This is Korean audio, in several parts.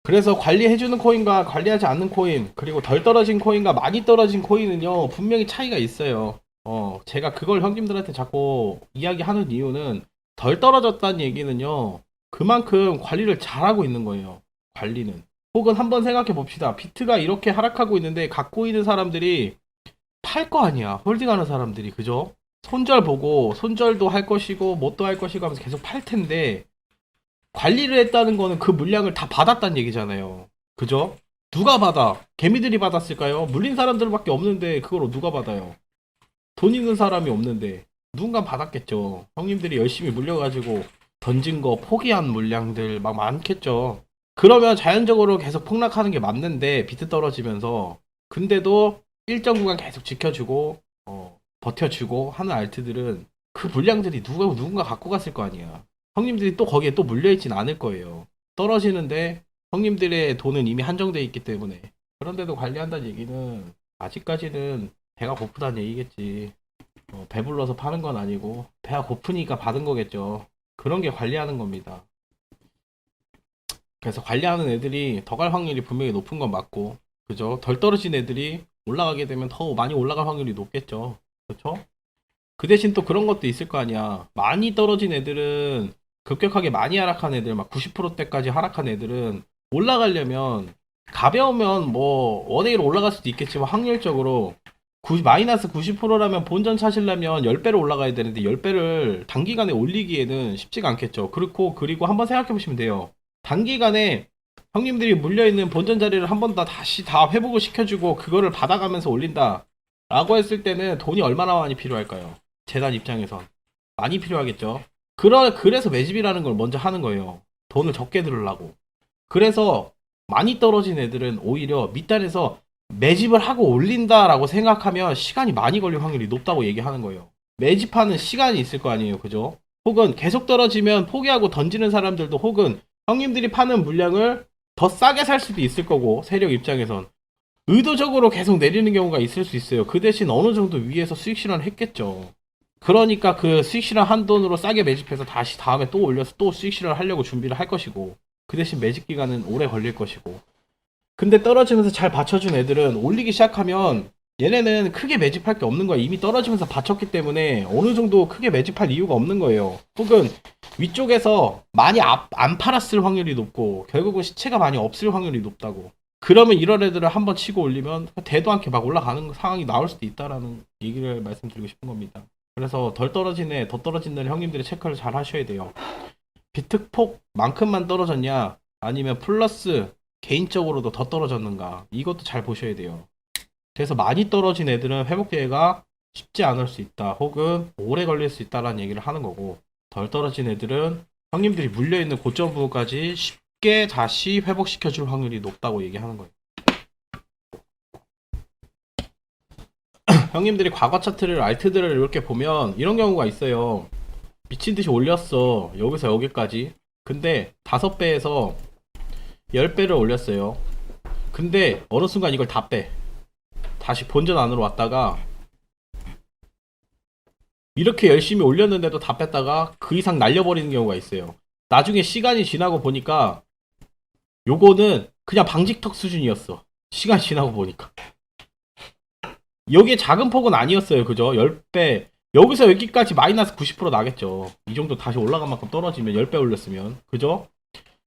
그래서 관리해주는 코인과 관리하지 않는 코인, 그리고 덜 떨어진 코인과 많이 떨어진 코인은요, 분명히 차이가 있어요. 제가 그걸 형님들한테 자꾸 이야기하는 이유는 덜 떨어졌다는 얘기는요, 그만큼 관리를 잘하고 있는 거예요. 관리는. 혹은 한번 생각해 봅시다. 비트가 이렇게 하락하고 있는데 갖고 있는 사람들이 팔 거 아니야. 홀딩하는 사람들이. 그죠? 손절 보고, 손절도 할 것이고, 뭣도 할 것이고 하면서 계속 팔 텐데, 관리를 했다는 거는 그 물량을 다 받았다는 얘기잖아요. 그죠? 누가 받아? 개미들이 받았을까요? 물린 사람들밖에 없는데 그걸 누가 받아요? 돈 있는 사람이 없는데 누군가 받았겠죠. 형님들이 열심히 물려가지고 던진 거 포기한 물량들 막 많겠죠. 그러면 자연적으로 계속 폭락하는 게 맞는데 비트 떨어지면서 근데도 일정 구간 계속 지켜주고 버텨주고 하는 알트들은 그 물량들이 누군가 갖고 갔을 거 아니야. 형님들이 또 거기에 또 물려있진 않을 거예요. 떨어지는데 형님들의 돈은 이미 한정돼 있기 때문에 그런데도 관리한다는 얘기는 아직까지는 배가 고프다는 얘기겠지. 배불러서 파는 건 아니고 배가 고프니까 받은 거겠죠. 그런 게 관리하는 겁니다. 그래서 관리하는 애들이 더 갈 확률이 분명히 높은 건 맞고, 그죠? 덜 떨어진 애들이 올라가게 되면 더 많이 올라갈 확률이 높겠죠. 그렇죠? 그 대신 또 그런 것도 있을 거 아니야. 많이 떨어진 애들은 급격하게 많이 하락한 애들, 막 90%대까지 하락한 애들은 올라가려면 가벼우면 뭐 원웨이로 올라갈 수도 있겠지만 확률적으로 마이너스 90%라면 본전 찾으려면 10배로 올라가야 되는데 10배를 단기간에 올리기에는 쉽지가 않겠죠. 그리고 한번 생각해 보시면 돼요. 단기간에 형님들이 물려있는 본전 자리를 한 번 더 다시 다 회복을 시켜주고 그거를 받아가면서 올린다. 라고 했을 때는 돈이 얼마나 많이 필요할까요? 재단 입장에선. 많이 필요하겠죠. 그래서 매집이라는 걸 먼저 하는 거예요. 돈을 적게 들으려고. 그래서 많이 떨어진 애들은 오히려 밑단에서 매집을 하고 올린다라고 생각하면 시간이 많이 걸릴 확률이 높다고 얘기하는 거예요. 매집하는 시간이 있을 거 아니에요. 그죠? 혹은 계속 떨어지면 포기하고 던지는 사람들도 혹은 형님들이 파는 물량을 더 싸게 살 수도 있을 거고 세력 입장에선 의도적으로 계속 내리는 경우가 있을 수 있어요. 그 대신 어느 정도 위에서 수익 실현을 했겠죠. 그러니까 그 수익 실현 한 돈으로 싸게 매집해서 다시 다음에 또 올려서 또 수익 실현을 하려고 준비를 할 것이고 그 대신 매집 기간은 오래 걸릴 것이고 근데 떨어지면서 잘 받쳐준 애들은 올리기 시작하면 얘네는 크게 매집할 게 없는 거야. 이미 떨어지면서 받쳤기 때문에 어느 정도 크게 매집할 이유가 없는 거예요. 혹은 위쪽에서 많이 안 팔았을 확률이 높고 결국은 시체가 많이 없을 확률이 높다고. 그러면 이런 애들을 한번 치고 올리면 대도 않게 막 올라가는 상황이 나올 수도 있다라는 얘기를 말씀드리고 싶은 겁니다. 그래서 덜 떨어진 애, 더 떨어진 애를 형님들이 체크를 잘 하셔야 돼요. 비트폭만큼만 떨어졌냐? 아니면 플러스 개인적으로도 더 떨어졌는가? 이것도 잘 보셔야 돼요. 그래서 많이 떨어진 애들은 회복 기회가 쉽지 않을 수 있다. 혹은 오래 걸릴 수 있다라는 얘기를 하는 거고 덜 떨어진 애들은 형님들이 물려있는 고점 부분까지 쉽게 다시 회복시켜줄 확률이 높다고 얘기하는 거예요. 형님들이 과거 차트를 알트들을 이렇게 보면 이런 경우가 있어요. 미친듯이 올렸어. 여기서 여기까지. 근데 5배에서 10배를 올렸어요. 근데 어느 순간 이걸 다 빼. 다시 본전 안으로 왔다가 이렇게 열심히 올렸는데도 다 뺐다가 그 이상 날려버리는 경우가 있어요. 나중에 시간이 지나고 보니까 요거는 그냥 방직턱 수준이었어. 시간 지나고 보니까. 여기에 작은 폭은 아니었어요. 그죠? 10배. 여기서 여기까지 마이너스 90% 나겠죠. 이 정도 다시 올라간 만큼 떨어지면 10배 올렸으면. 그죠?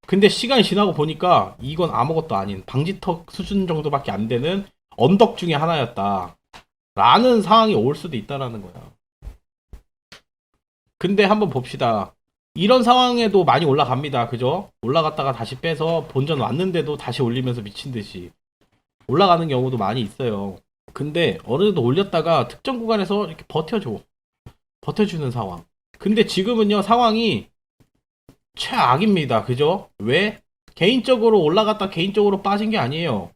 근데 시간이 지나고 보니까 이건 아무것도 아닌 방지턱 수준 정도밖에 안 되는 언덕 중에 하나였다. 라는 상황이 올 수도 있다라는 거야. 근데 한번 봅시다. 이런 상황에도 많이 올라갑니다. 그죠? 올라갔다가 다시 빼서 본전 왔는데도 다시 올리면서 미친 듯이 올라가는 경우도 많이 있어요. 근데 어느 정도 올렸다가 특정 구간에서 이렇게 버텨줘. 버텨주는 상황. 근데 지금은요, 상황이 최악입니다. 그죠? 왜? 개인적으로 올라갔다 개인적으로 빠진 게 아니에요.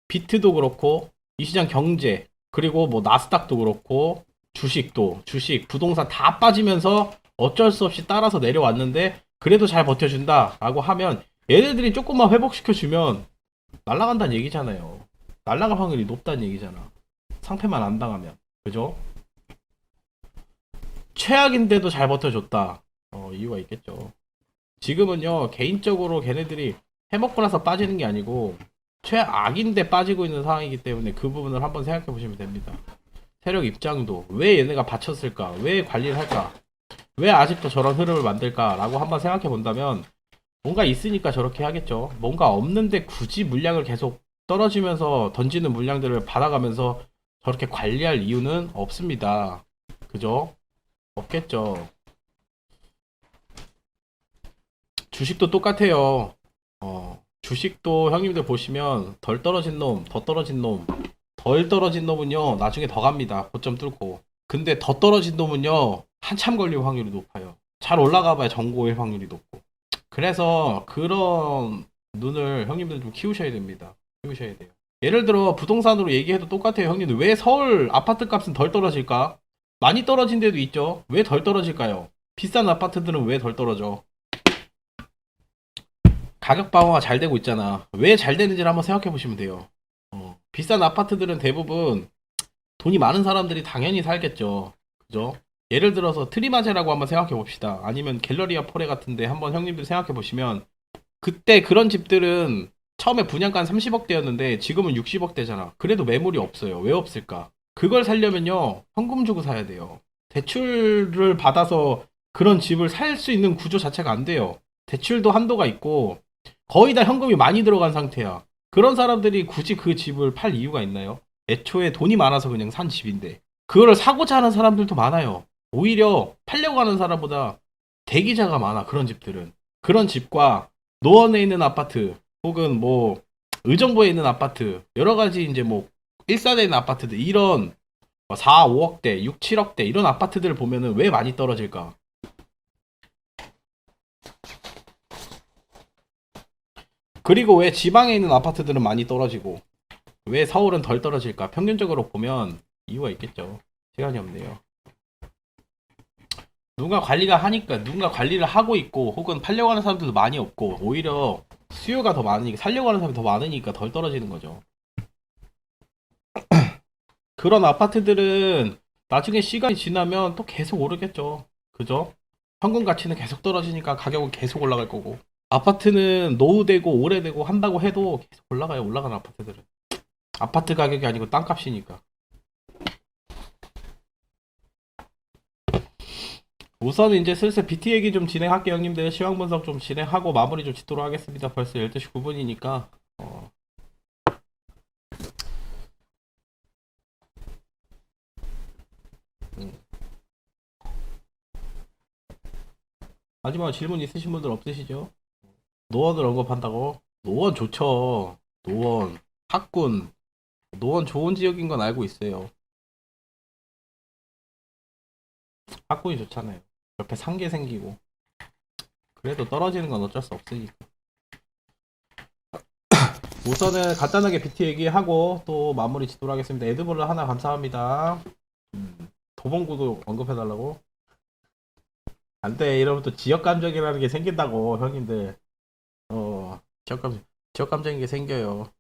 비트도 그렇고, 이 시장 경제, 그리고 뭐 나스닥도 그렇고, 주식, 부동산 다 빠지면서 어쩔 수 없이 따라서 내려왔는데, 그래도 잘 버텨준다. 라고 하면, 얘네들이 조금만 회복시켜주면, 날아간다는 얘기잖아요. 날아갈 확률이 높다는 얘기잖아. 상패만 안 당하면. 그죠? 최악인데도 잘 버텨줬다. 이유가 있겠죠. 지금은요, 개인적으로 걔네들이 해먹고 나서 빠지는 게 아니고 최악인데 빠지고 있는 상황이기 때문에 그 부분을 한번 생각해 보시면 됩니다. 세력 입장도 왜 얘네가 받쳤을까? 왜 관리를 할까? 왜 아직도 저런 흐름을 만들까라고 한번 생각해 본다면 뭔가 있으니까 저렇게 하겠죠. 뭔가 없는데 굳이 물량을 계속 떨어지면서 던지는 물량들을 받아가면서 저렇게 관리할 이유는 없습니다. 그죠? 없겠죠. 주식도 똑같아요. 주식도 형님들 보시면 덜 떨어진 놈, 더 떨어진 놈, 덜 떨어진 놈은요, 나중에 더 갑니다. 고점 뚫고. 근데 더 떨어진 놈은요, 한참 걸릴 확률이 높아요. 잘 올라가 봐야 정고일 확률이 높고. 그래서 그런 눈을 형님들 좀 키우셔야 됩니다. 키우셔야 돼요. 예를 들어 부동산으로 얘기해도 똑같아요. 형님들 왜 서울 아파트 값은 덜 떨어질까? 많이 떨어진 데도 있죠. 왜 덜 떨어질까요? 비싼 아파트들은 왜 덜 떨어져? 가격 방어가 잘 되고 있잖아. 왜 잘 되는지를 한번 생각해 보시면 돼요. 비싼 아파트들은 대부분 돈이 많은 사람들이 당연히 살겠죠. 그죠? 예를 들어서 트리마제라고 한번 생각해 봅시다. 아니면 갤러리아 포레 같은데 한번 형님들 생각해 보시면 그때 그런 집들은 처음에 분양가 30억대였는데 지금은 60억대잖아. 그래도 매물이 없어요. 왜 없을까? 그걸 살려면요. 현금 주고 사야 돼요. 대출을 받아서 그런 집을 살 수 있는 구조 자체가 안 돼요. 대출도 한도가 있고 거의 다 현금이 많이 들어간 상태야. 그런 사람들이 굳이 그 집을 팔 이유가 있나요? 애초에 돈이 많아서 그냥 산 집인데. 그거를 사고자 하는 사람들도 많아요. 오히려 팔려고 하는 사람보다 대기자가 많아, 그런 집들은. 그런 집과 노원에 있는 아파트, 혹은 뭐, 의정부에 있는 아파트, 여러 가지 이제 뭐, 일산에 있는 아파트들, 이런 4, 5억대, 6, 7억대, 이런 아파트들을 보면은 왜 많이 떨어질까? 그리고 왜 지방에 있는 아파트들은 많이 떨어지고, 왜 서울은 덜 떨어질까? 평균적으로 보면 이유가 있겠죠. 시간이 없네요. 누가 관리가 하니까, 누군가 관리를 하고 있고, 혹은 팔려고 하는 사람들도 많이 없고, 오히려 수요가 더 많으니까, 살려고 하는 사람이 더 많으니까 덜 떨어지는 거죠. 그런 아파트들은 나중에 시간이 지나면 또 계속 오르겠죠. 그죠? 현금 가치는 계속 떨어지니까 가격은 계속 올라갈 거고. 아파트는 노후되고 오래되고 한다고 해도 계속 올라가요. 올라가는 아파트들은. 아파트 가격이 아니고 땅값이니까. 우선 이제 슬슬 BT 얘기 좀 진행할게요, 형님들. 시황 분석 좀 진행하고 마무리 좀 짓도록 하겠습니다. 벌써 12시 9분이니까. 마지막 질문 있으신 분들 없으시죠? 노원을 언급한다고? 노원 좋죠. 노원, 학군. 노원 좋은 지역인 건 알고 있어요. 학군이 좋잖아요. 옆에 상계 생기고. 그래도 떨어지는 건 어쩔 수 없으니까. 우선은 간단하게 BT 얘기하고 또 마무리 짓도록 하겠습니다. 에드볼을 하나 감사합니다. 도봉구도 언급해달라고? 안 돼. 이러면 또 지역 감정이라는 게 생긴다고, 형님들. 지역 감정인 게 생겨요.